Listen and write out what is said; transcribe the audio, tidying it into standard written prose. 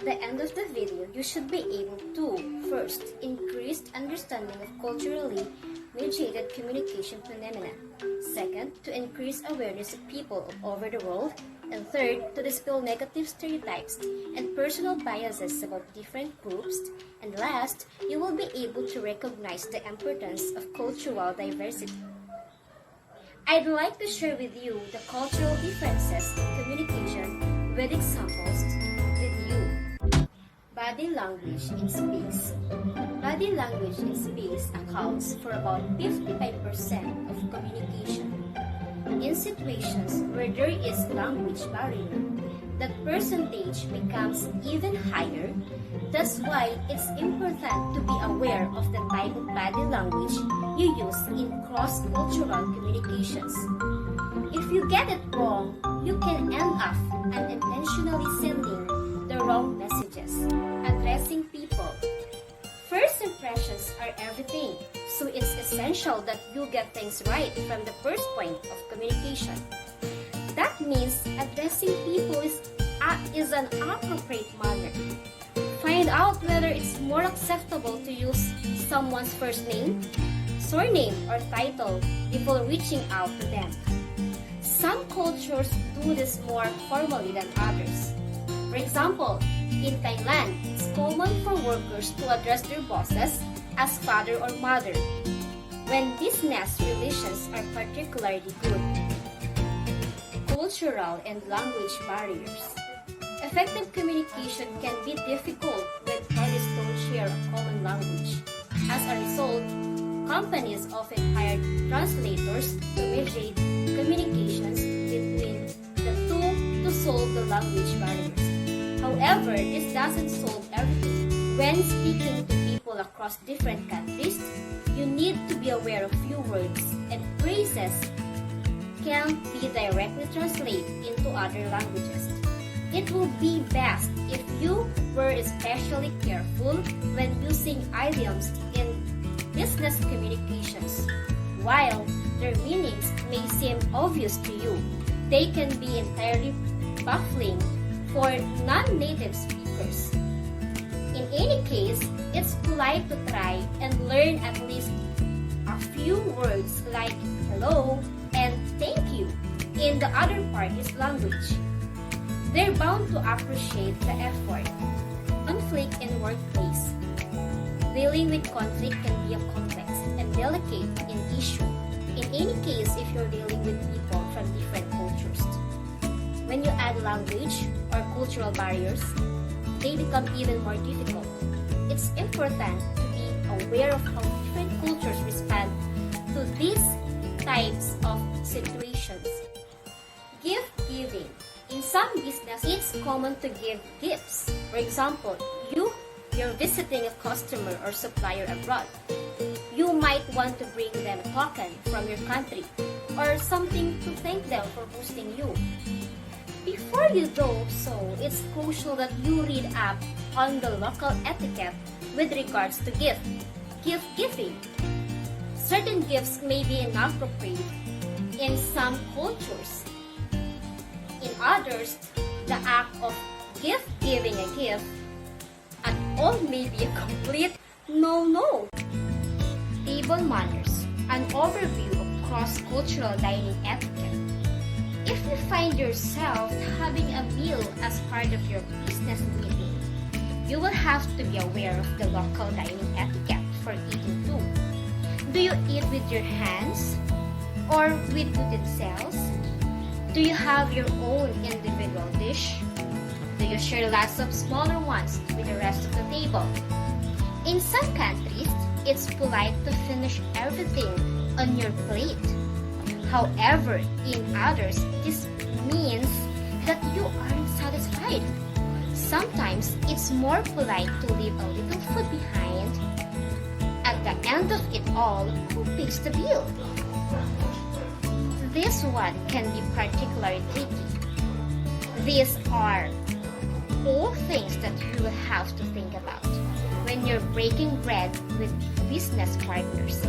the end of the video, you should be able to, first, increase understanding of culturally mediated communication phenomena. Second, to increase awareness of people all over the world. And third, to dispel negative stereotypes and personal biases about different groups. And last, you will be able to recognize the importance of cultural diversity. I'd like to share with you the cultural differences in communication with examples with you. Body language in space. Body language in space accounts for about 55% of communication. In situations where there is language barrier, that percentage becomes even higher. That's why it's important to be aware of the type of body language you use in cross-cultural communications. If you get it wrong, you can end up unintentionally sending the wrong messages. Addressing people. First impressions are everything, so it's essential that you get things right from the first point of communication. That means addressing people is an appropriate manner. Find out whether it's more acceptable to use someone's first name, surname, or title before reaching out to them. Some cultures do this more formally than others. For example, in Thailand, it's common for workers to address their bosses as father or mother when business relations are particularly good. Cultural and language barriers. Effective communication can be difficult when parties don't share a common language. As a result, companies often hire translators to mediate communications between the two to solve the language barriers. However, this doesn't solve everything. When speaking to people across different countries, you need to be aware of few words and phrases can't be directly translated into other languages. It will be best if you were especially careful when using idioms in business communications. While their meanings may seem obvious to you, they can be entirely baffling for non-native speakers. In any case, it's polite to try and learn at least a few words like hello and thank you in the other party's language. They're bound to appreciate the effort. Conflict in workplace. Dealing with conflict can be a complex and delicate issue. In any case, if you're dealing with people from different cultures. When you add language or cultural barriers, they become even more difficult. It's important to be aware of how different cultures respond to these types of situations. Gift giving. In some business, it's common to give gifts. For example, you're visiting a customer or supplier abroad. You might want to bring them a token from your country or something to thank them for hosting you. Before you do so, it's crucial that you read up on the local etiquette with regards to gift giving. Certain gifts may be inappropriate in some cultures. In others, the act of giving a gift at all may be a complete no-no. Table manners, an overview of cross-cultural dining etiquette. If you find yourself having a meal as part of your business meeting, you will have to be aware of the local dining etiquette for eating too. Do you eat with your hands or with utensils? Do you have your own individual dish? Do you share lots of smaller ones with the rest of the table? In some countries, it's polite to finish everything on your plate. However, in others, this means that you aren't satisfied. Sometimes, it's more polite to leave a little food behind. At the end of it all, who pays the bill? This one can be particularly tricky. These are all things that you will have to think about when you're breaking bread with business partners.